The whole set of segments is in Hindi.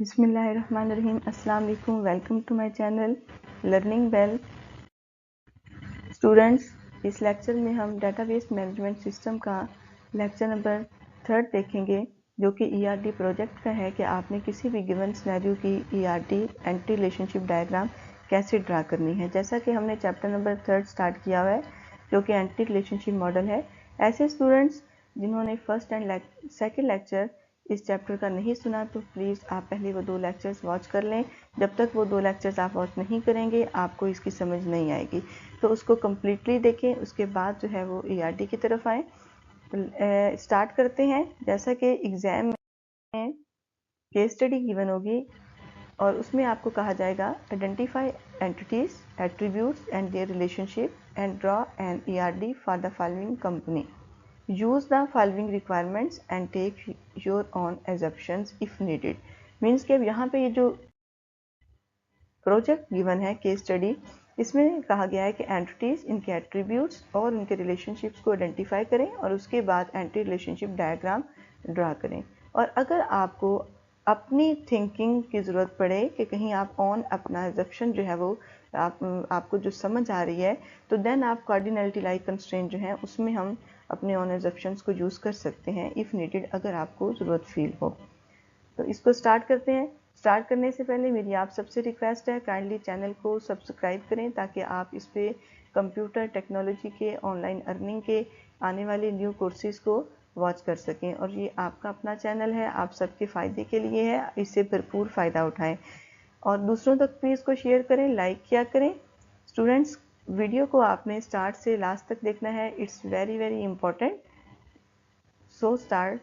बिस्मिल्लाहिर्रहमानिर्रहीम। अस्सलाम वालेकुम। Welcome to my channel learning bell. Students, इस लेक्चर में हम डेटाबेस मैनेजमेंट सिस्टम का लेक्चर नंबर 3 देखेंगे, जो कि ईआरडी प्रोजेक्ट का है कि आपने किसी भी गिवन सिनेरियो की ईआरडी एंटी रिलेशनशिप डायग्राम कैसे ड्रा करनी है। जैसा कि हमने चैप्टर नंबर 3 स्टार्ट किया हुआ है, जो कि एंटी रिलेशनशिप मॉडल है। ऐसे स्टूडेंट्स जिन्होंने फर्स्ट एंड सेकेंड लेक्चर इस चैप्टर का नहीं सुना, तो प्लीज़ आप पहले वो 2 लेक्चर्स वॉच कर लें। जब तक वो 2 लेक्चर्स आप वॉच नहीं करेंगे, आपको इसकी समझ नहीं आएगी, तो उसको कम्प्लीटली देखें। उसके बाद जो है वो ईआरडी की तरफ आएँ। स्टार्ट करते हैं। जैसा कि एग्ज़ाम में केस स्टडी गिवन होगी और उसमें आपको कहा जाएगा identify entities, attributes and their relationship and draw an ERD for the following company. Use the following requirements and take your own assumptions if needed. Means कि अब यहाँ पे ये जो प्रोजेक्ट गिवन है केस स्टडी, इसमें कहा गया है कि एंटिटीज, इनके एट्रीब्यूट्स और उनके रिलेशनशिप्स को आइडेंटिफाई करें और उसके बाद एंटी रिलेशनशिप डायग्राम ड्रा करें। और अगर आपको अपनी थिंकिंग की ज़रूरत पड़े कि कहीं आप ऑन अपना एजम्पशन जो है वो आपको जो समझ आ रही है, तो देन आप कार्डिनलिटी लाइक कंस्ट्रेंट जो है उसमें हम अपने ऑन एजम्पशंस को यूज़ कर सकते हैं इफ़ नीडेड, अगर आपको ज़रूरत फील हो। तो इसको स्टार्ट करते हैं। स्टार्ट करने से पहले मेरी आप सबसे रिक्वेस्ट है, काइंडली चैनल को सब्सक्राइब करें ताकि आप इस पे कंप्यूटर टेक्नोलॉजी के, ऑनलाइन अर्निंग के आने वाले न्यू कोर्सेज़ को वॉच कर सकें। और ये आपका अपना चैनल है, आप सबके फ़ायदे के लिए है, इससे भरपूर फ़ायदा उठाएं और दूसरों तक भी इसको शेयर करें, लाइक किया करें। स्टूडेंट्स, वीडियो को आपने स्टार्ट से लास्ट तक देखना है, it's very very important. So start.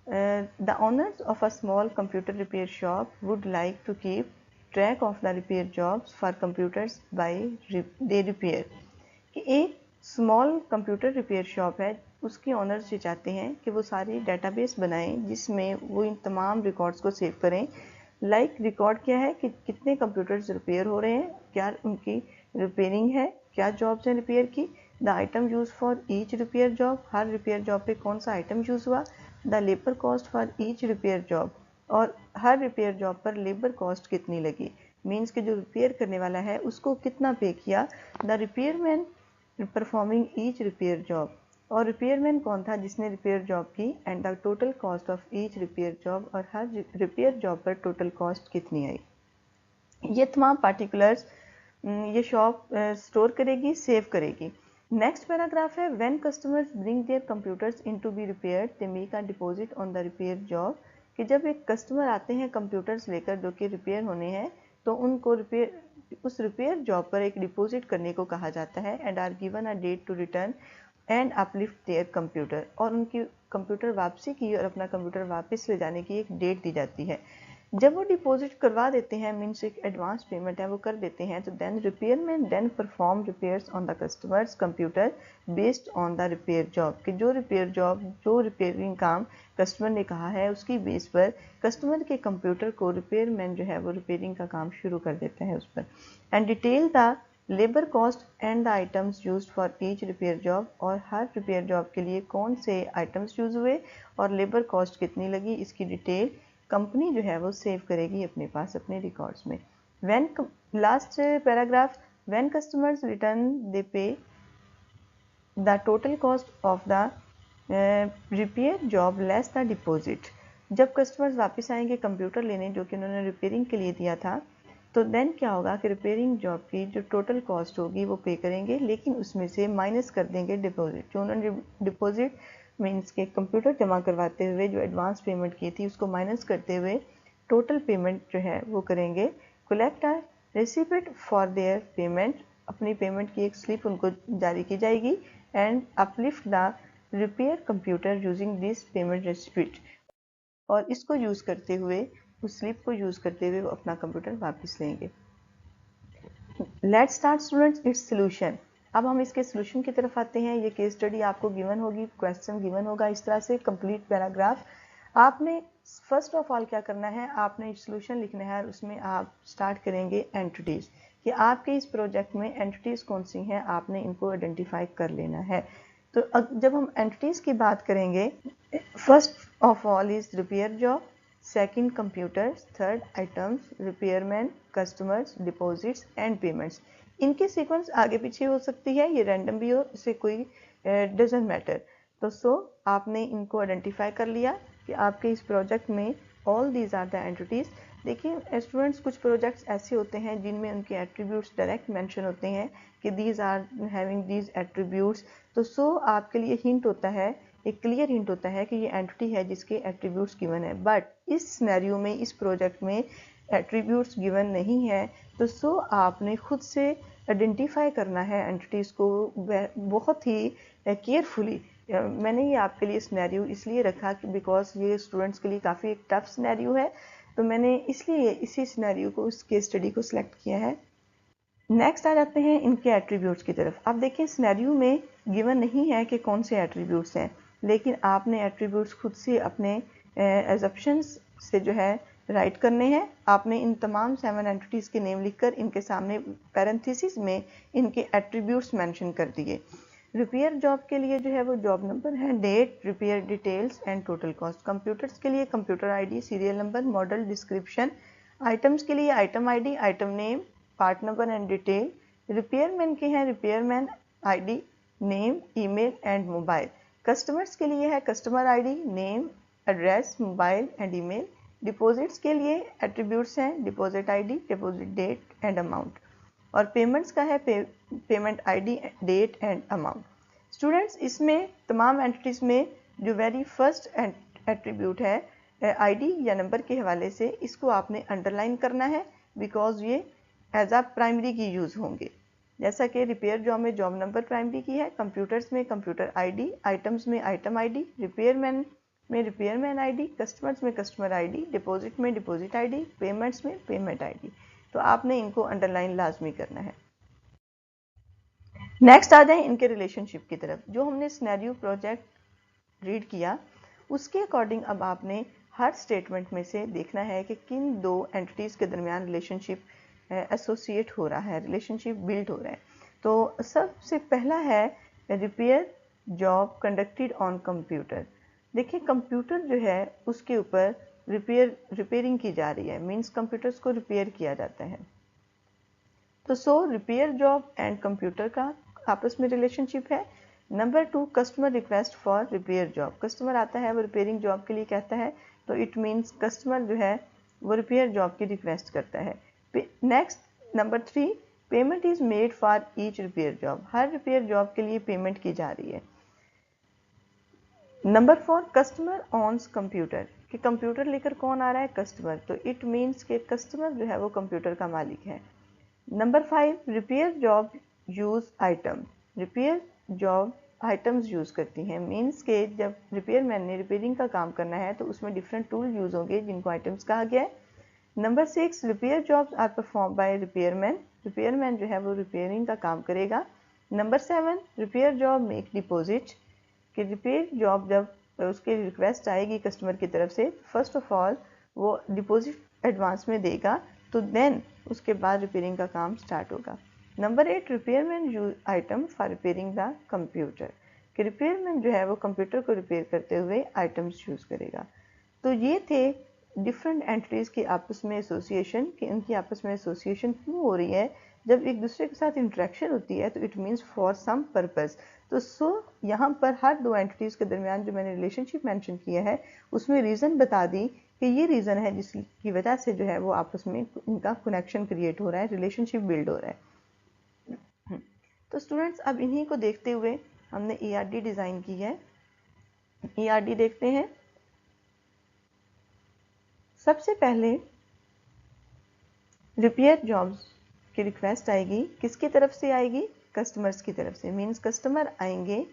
The owners of a small computer repair shop would like to keep track of the repair jobs for computers by they repair। कि एक स्मॉल कंप्यूटर रिपेयर शॉप है, उसके ओनर्स ये चाहते हैं कि वो सारी डेटाबेस बनाएं जिसमें वो इन तमाम रिकॉर्ड्स को सेव करें। लाइक रिकॉर्ड क्या है कि कितने कंप्यूटर्स रिपेयर हो रहे हैं, क्या उनकी रिपेयरिंग है, क्या जॉब्स हैं रिपेयर की, the item use for each repair job, हर रिपेयर जॉब पे कौन सा आइटम यूज हुआ, the labour cost for each repair job, और हर रिपेयर जॉब पर लेबर कॉस्ट कितनी लगी। मीन्स कि जो रिपेयर करने वाला है उसको कितना पे किया, the repairman performing each repair job, और रिपेयरमैन कौन था जिसने रिपेयर जॉब की, and the total cost of each repair job, और हर रिपेयर जॉब पर टोटल कॉस्ट कितनी आई। ये तमाम पार्टिकुलर्स ये शॉप स्टोर करेगी, सेव करेगी। नेक्स्ट पैराग्राफ है, when customers bring their computers in to be repaired they make a deposit on the repair job. कि जब एक कस्टमर आते हैं कंप्यूटर्स लेकर जो कि रिपेयर होने हैं, तो उनको उस रिपेयर जॉब पर एक डिपॉजिट करने को कहा जाता है, and are given a date to return and uplift their computer, और उनकी कंप्यूटर वापसी की और अपना कंप्यूटर वापस ले जाने की एक डेट दी जाती है। जब वो डिपॉजिट करवा देते हैं, मीन्स एक एडवांस पेमेंट है वो कर देते हैं, तो then repairman then perform repairs on the customers computer based on the repair job. कि जो रिपेयर जॉब, जो रिपेयरिंग काम कस्टमर ने कहा है, उसकी बेस पर कस्टमर के कंप्यूटर को रिपेयरमैन जो है वो रिपेयरिंग का काम शुरू कर देता है उस पर। And detail the labour cost and the items used for each repair job, और हर रिपेयर जॉब के लिए कौन से आइटम्स यूज हुए और लेबर कॉस्ट कितनी लगी, इसकी डिटेल कंपनी जो है वो सेव करेगी अपने पास, अपने रिकॉर्ड्स में। When last paragraph, when customers return they pay the total cost of the repair job less the deposit. जब कस्टमर्स वापस आएंगे कंप्यूटर लेने जो कि उन्होंने रिपेयरिंग के लिए दिया था, तो देन क्या होगा कि रिपेयरिंग जॉब की जो टोटल कॉस्ट होगी वो पे करेंगे, लेकिन उसमें से माइनस कर देंगे डिपॉजिट। जो उन्होंने डिपॉजिट मीन्स के कंप्यूटर जमा करवाते हुए जो एडवांस पेमेंट की थी उसको माइनस करते हुए टोटल पेमेंट जो है वो करेंगे। Collect a receipt for their payment, अपनी पेमेंट की एक स्लिप उनको जारी की जाएगी, and uplift the repair computer using this payment receipt, और इसको यूज़ करते हुए, उस स्लिप को यूज़ करते हुए वो अपना कंप्यूटर वापस लेंगे। Let's start students its solution. अब हम इसके सोल्यूशन की तरफ आते हैं। ये केस स्टडी आपको गिवन होगी, क्वेश्चन गिवन होगा इस तरह से, कंप्लीट पैराग्राफ। आपने फर्स्ट ऑफ ऑल क्या करना है, आपने सोल्यूशन लिखना है, और उसमें आप स्टार्ट करेंगे एंटिटीज़, कि आपके इस प्रोजेक्ट में एंटिटीज़ कौन सी हैं, आपने इनको आइडेंटिफाई कर लेना है। तो जब हम एंटिटीज़ की बात करेंगे, first of all is repair job, second computers, third items, repairman, customers, deposits and payments. इनकी सीक्वेंस आगे पीछे हो सकती है, ये रैंडम भी हो, इससे कोई डजंट मैटर। तो आपने इनको आइडेंटिफाई कर लिया कि आपके इस प्रोजेक्ट में all these are the entities. देखिए स्टूडेंट्स, कुछ प्रोजेक्ट्स ऐसे होते हैं जिनमें उनके एट्रीब्यूट्स डायरेक्ट मेंशन होते हैं कि these are having these attributes. तो आपके लिए हिंट होता है, एक क्लियर हिंट होता है कि ये एंटिटी है जिसके एट्रीब्यूट्स गिवन है। बट इस सिनेरियो में, इस प्रोजेक्ट में एट्रीब्यूट्स गिवन नहीं है। तो आपने खुद से आइडेंटिफाई करना है एंटिटीज़ को बहुत ही केयरफुली। मैंने ये आपके लिए सिनेरियो इसलिए रखा कि बिकॉज ये स्टूडेंट्स के लिए काफ़ी एक टफ सिनेरियो है, तो मैंने इसलिए इसी सिनेरियो को, इस केस स्टडी को सिलेक्ट किया है। नेक्स्ट आ जाते हैं इनके एट्रीब्यूट्स की तरफ। आप देखिए सिनेरियो में गिवन नहीं है कि कौन से एट्रीब्यूट्स हैं, लेकिन आपने एट्रीब्यूट्स खुद से अपने एजप्शंस से जो है राइट करने हैं। आपने इन तमाम 7 एंटिटीज़ के नेम लिखकर इनके सामने पैरेंथेसिस में इनके एट्रीब्यूट्स मेंशन कर दिए। रिपेयर जॉब के लिए जो है वो जॉब नंबर है, date, repair details and total cost. Computers के लिए computer ID, serial number, model, description. Items के लिए item ID, item name, part number and detail. Repairman के हैं repairman ID, name, email and mobile. Customers के लिए है customer ID, name, address, mobile and email. Deposits के लिए एट्रीब्यूट्स हैं deposit ID, deposit date and amount. और पेमेंट्स का है payment ID, date and amount. Students, इसमें तमाम एंटिटीज़ में जो वेरी फर्स्ट एट्रीब्यूट है आईडी या नंबर के हवाले से, इसको आपने अंडरलाइन करना है बिकॉज ये एज आ प्राइमरी की यूज़ होंगे। जैसा कि रिपेयर जॉब में जॉब नंबर प्राइमरी की है, कंप्यूटर्स में कंप्यूटर आईडी, आइटम्स में आइटम आईडी, रिपेयरमैन में रिपेयरमैन आईडी, कस्टमर्स में कस्टमर आईडी, डिपॉजिट में डिपॉजिट आईडी, पेमेंट्स में पेमेंट आईडी। तो आपने इनको अंडरलाइन लाजमी करना है। नेक्स्ट आ जाए इनके रिलेशनशिप की तरफ। जो हमने सिनेरियो प्रोजेक्ट रीड किया उसके अकॉर्डिंग अब आपने हर स्टेटमेंट में से देखना है कि किन दो एंटिटीज़ के दरमियान रिलेशनशिप एसोसिएट हो रहा है, रिलेशनशिप बिल्ड हो रहा है। तो सबसे पहला है repair job conducted on computer. देखिए कंप्यूटर जो है उसके ऊपर रिपेयरिंग की जा रही है, मींस कंप्यूटर्स को रिपेयर किया जाता है। तो रिपेयर जॉब एंड कंप्यूटर का आपस में रिलेशनशिप है। Number 2, customer request for repair job. Customer आता है वो रिपेयरिंग जॉब के लिए कहता है, तो इट मीन्स कस्टमर जो है वो रिपेयर जॉब की रिक्वेस्ट करता है। Next number 3, payment is made for each repair job. हर रिपेयर जॉब के लिए पेमेंट की जा रही है। Number 4, customer owns computer. कि कंप्यूटर लेकर कौन आ रहा है, कस्टमर, तो इट मीन्स के कस्टमर जो है वो कंप्यूटर का मालिक है। Number 5, repair job use item. Repair job items use करती हैं, मीन्स के जब रिपेयरमैन ने रिपेयरिंग का काम करना है तो उसमें डिफरेंट टूल यूज होंगे जिनको आइटम्स कहा गया है। Number 6, repair jobs are perform by repairman. Repairman जो है वो रिपेयरिंग का काम करेगा। Number 7, repair job make deposit. कि रिपेयर जॉब जब उसकी रिक्वेस्ट आएगी कस्टमर की तरफ से, फर्स्ट ऑफ ऑल वो डिपॉजिट एडवांस में देगा, तो देन उसके बाद रिपेयरिंग का काम स्टार्ट होगा। Number 8, repairman use item for repairing the computer. कि रिपेयरमैन जो है वो कंप्यूटर को रिपेयर करते हुए आइटम्स यूज करेगा। तो ये थे डिफरेंट एंटिटीज़ की आपस में एसोसिएशन, कि इनकी आपस में एसोसिएशन क्यों हो रही है। जब एक दूसरे के साथ इंटरेक्शन होती है तो it means for some purpose. तो यहाँ पर हर दो एंटिटीज़ के दरमियान जो मैंने रिलेशनशिप मेंशन किया है उसमें रीज़न बता दी कि ये रीज़न है जिसकी वजह से जो है वो आपस में इनका कनेक्शन क्रिएट हो रहा है, रिलेशनशिप बिल्ड हो रहा है। तो स्टूडेंट्स, अब इन्हीं को देखते हुए हमने ERD डिज़ाइन की है। ERD देखते हैं। सबसे पहले रिपेयर जॉब्स की रिक्वेस्ट आएगी, किसकी तरफ से आएगी, कस्टमर्स की तरफ से। मींस कस्टमर आएंगे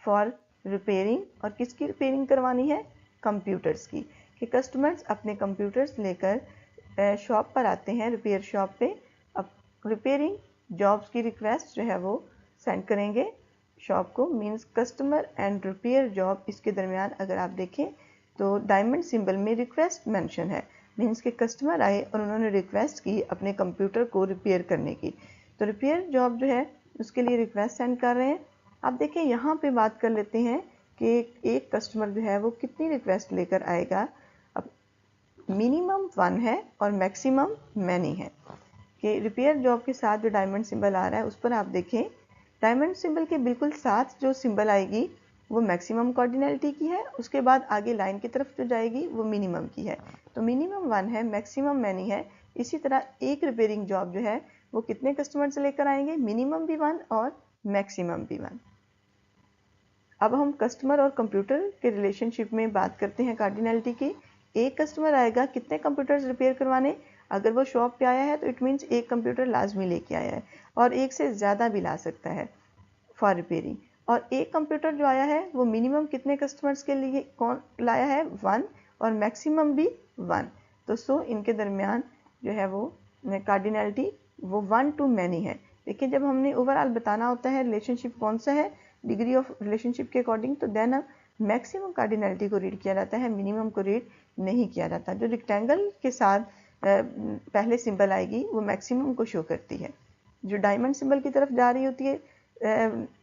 फॉर रिपेयरिंग, और किसकी रिपेयरिंग करवानी है, कंप्यूटर्स की। कि कस्टमर्स अपने कंप्यूटर्स लेकर शॉप पर आते हैं, रिपेयर शॉप पे। अब रिपेयरिंग जॉब्स की रिक्वेस्ट जो है वो सेंड करेंगे शॉप को। Means customer and repair job, इसके दरमियान अगर आप देखें तो डायमंड सिंबल में रिक्वेस्ट मेंशन है। मींस के कस्टमर आए और उन्होंने रिक्वेस्ट की अपने कंप्यूटर को रिपेयर करने की, तो रिपेयर जॉब जो है उसके लिए रिक्वेस्ट सेंड कर रहे हैं। आप देखें यहाँ पे बात कर लेते हैं कि एक कस्टमर जो है वो कितनी रिक्वेस्ट लेकर आएगा। अब मिनिमम 1 है और मैक्सिमम मैनी है। कि रिपेयर जॉब के साथ जो डायमंड सिंबल आ रहा है उस पर आप देखें, डायमंड सिंबल के बिल्कुल साथ जो सिंबल आएगी वो मैक्सिमम कार्डिनैलिटी की है, उसके बाद आगे लाइन की तरफ जो जाएगी वो मिनिमम की है। तो मिनिमम 1 है, मैक्सिमम मैनी है। इसी तरह एक रिपेयरिंग जॉब जो है वो कितने कस्टमर से लेकर आएंगे, मिनिमम भी 1 और मैक्सिमम भी 1। अब हम कस्टमर और कंप्यूटर के रिलेशनशिप में बात करते हैं कार्डिनैलिटी की। एक कस्टमर आएगा कितने कंप्यूटर्स रिपेयर करवाने, अगर वो शॉप पे आया है तो इट मीन्स एक कंप्यूटर लाजमी लेके आया है और एक से ज़्यादा भी ला सकता है फॉर रिपेयरिंग। और एक कंप्यूटर जो आया है वो मिनिमम कितने कस्टमर्स के लिए कौन लाया है, 1 और मैक्सिमम भी 1। तो सो इनके दरमियान जो है वो कार्डिनैलिटी वो 1 to many है। देखिए जब हमने ओवरऑल बताना होता है रिलेशनशिप कौन सा है डिग्री ऑफ रिलेशनशिप के अकॉर्डिंग, तो देन अब मैक्सिमम कार्डिनैलिटी को रीड किया जाता है, मिनिमम को रीड नहीं किया जाता। जो रेक्टेंगल के साथ पहले सिंबल आएगी वो मैक्सिमम को शो करती है, जो डायमंड सिंबल की तरफ जा रही होती है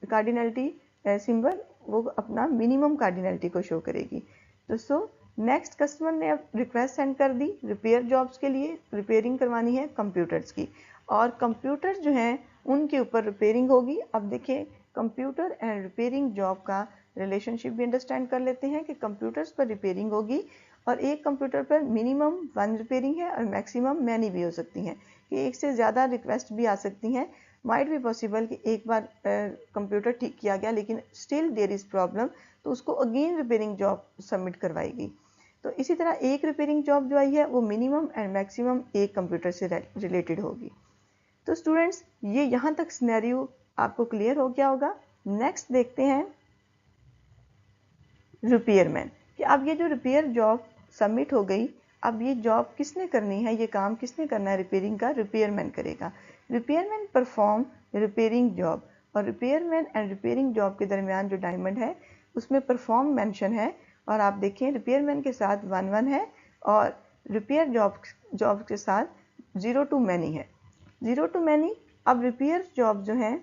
कार्डिनैलिटी सिंबल वो अपना मिनिमम कार्डिनैलिटी को शो करेगी। तो सो नेक्स्ट कस्टमर ने अब रिक्वेस्ट सेंड कर दी रिपेयर जॉब्स के लिए, रिपेयरिंग करवानी है कंप्यूटर्स की, और कंप्यूटर जो हैं उनके ऊपर रिपेयरिंग होगी। अब देखिए कंप्यूटर एंड रिपेयरिंग जॉब का रिलेशनशिप भी अंडरस्टैंड कर लेते हैं कि कंप्यूटर्स पर रिपेयरिंग होगी और एक कंप्यूटर पर मिनिमम 1 रिपेयरिंग है और मैक्सिमम मैनी भी हो सकती हैं, कि एक से ज़्यादा रिक्वेस्ट भी आ सकती हैं। माइट भी पॉसिबल कि एक बार कंप्यूटर ठीक किया गया लेकिन स्टिल देयर इज़ प्रॉब्लम, तो उसको अगेन रिपेयरिंग जॉब सबमिट करवाएगी। तो इसी तरह एक रिपेयरिंग जॉब जो आई है वो मिनिमम एंड मैक्सिमम एक कंप्यूटर से रिलेटेड होगी। तो स्टूडेंट्स ये यहाँ तक सिनेरियो आपको क्लियर हो गया होगा। नेक्स्ट देखते हैं रिपेयरमैन, कि अब ये जो रिपेयर जॉब सबमिट हो गई, अब ये जॉब किसने करनी है, ये काम किसने करना है रिपेयरिंग का, रिपेयरमैन करेगा। रिपेयरमैन परफॉर्म रिपेयरिंग जॉब, और रिपेयरमैन एंड रिपेयरिंग जॉब के दरमियान जो डायमंड है उसमें परफॉर्म मेंशन है, और आप देखें रिपेयरमैन के साथ 1 1 है और रिपेयर जॉब के साथ 0 to many है, 0 to many। अब रिपेयर जॉब जो है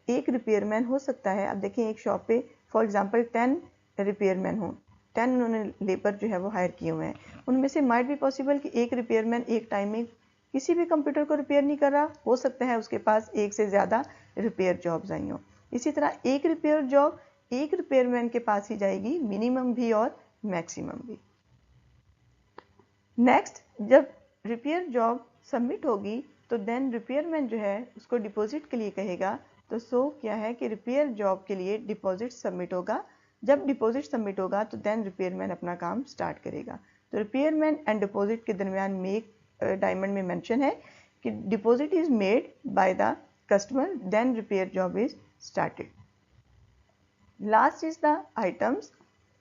एक रिपेयरमैन हो सकता है, अब देखें एक शॉप पे फॉर एग्जांपल 10 रिपेयरमैन हो, 10 उन्होंने लेबर जो है वो हायर किए हुए हैं, उनमें से माइट भी पॉसिबल कि एक रिपेयरमैन एक टाइम में किसी भी कंप्यूटर को रिपेयर नहीं कर रहा, हो सकता है उसके पास एक से ज़्यादा रिपेयर जॉब्स आई हों। इसी तरह एक रिपेयर जॉब एक रिपेयरमैन के पास ही जाएगी, मिनिमम भी और मैक्सिमम भी। नेक्स्ट जब रिपेयर जॉब सबमिट होगी तो देन रिपेयरमैन जो है उसको डिपॉजिट के लिए कहेगा। तो सो क्या है कि रिपेयर जॉब के लिए डिपॉजिट सबमिट होगा, जब डिपॉजिट सबमिट होगा तो देन रिपेयरमैन अपना काम स्टार्ट करेगा। तो रिपेयरमैन एंड डिपॉजिट के दरमियान मेक डायमंड में मेंशन है कि deposit is made by the customer then repair job is started. Last is the items,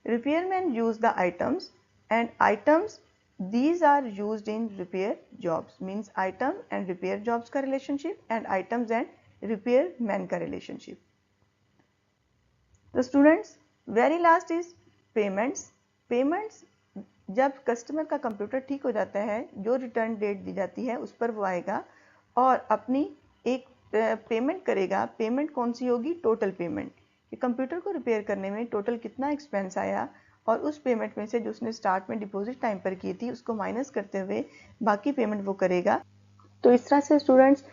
repairman use the items and items these are used in repair jobs, means item and repair jobs का relationship and items and repair man का relationship। तो students very last is payments। payments जब कस्टमर का कंप्यूटर ठीक हो जाता है, जो रिटर्न डेट दी जाती है उस पर वो आएगा और अपनी एक पेमेंट करेगा। पेमेंट कौन सी होगी, टोटल पेमेंट, कि कंप्यूटर को रिपेयर करने में टोटल कितना एक्सपेंस आया और उस पेमेंट में से जो उसने स्टार्ट में डिपॉजिट टाइम पर की थी उसको माइनस करते हुए बाकी पेमेंट वो करेगा। तो इस तरह से स्टूडेंट्स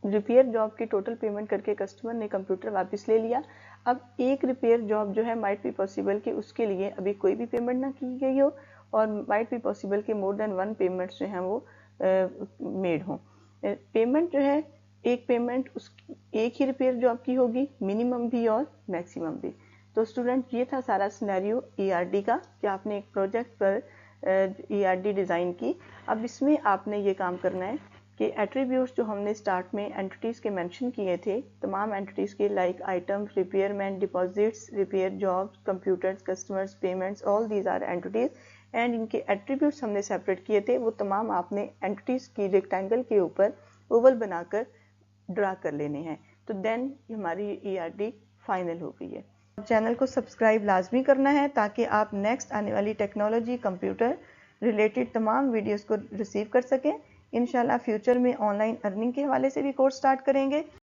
रिपेयर जॉब की टोटल पेमेंट करके कस्टमर ने कंप्यूटर वापस ले लिया। अब एक रिपेयर जॉब जो है माइट भी पॉसिबल कि उसके लिए अभी कोई भी पेमेंट ना की गई हो और माइट भी पॉसिबल कि मोर देन 1 पेमेंट्स जो हैं वो मेड हों। पेमेंट जो है एक पेमेंट उस एक ही रिपेयर जॉब की होगी, मिनिमम भी और मैक्सिमम भी। तो स्टूडेंट ये था सारा सिनेरियो ERD का, कि आपने एक प्रोजेक्ट पर ERD डिज़ाइन की। अब इसमें आपने ये काम करना है कि एट्रीब्यूट्स जो हमने स्टार्ट में एंटिटीज़ के मेंशन किए थे, तमाम एंटिटीज़ के like items, repairman, deposits, repair jobs, computers, customers, payments, all these are entities and इनके एट्रीब्यूट्स हमने सेपरेट किए थे, वो तमाम आपने एंटिटीज़ की रेक्टेंगल के ऊपर ओवल बनाकर ड्रा कर लेने हैं। तो देन हमारी ERD फाइनल हो गई है। चैनल को सब्सक्राइब लाजमी करना है ताकि आप नेक्स्ट आने वाली टेक्नोलॉजी कंप्यूटर रिलेटेड तमाम वीडियोस को रिसीव कर सकें। इंशाल्लाह फ्यूचर में ऑनलाइन अर्निंग के हवाले से भी कोर्स स्टार्ट करेंगे।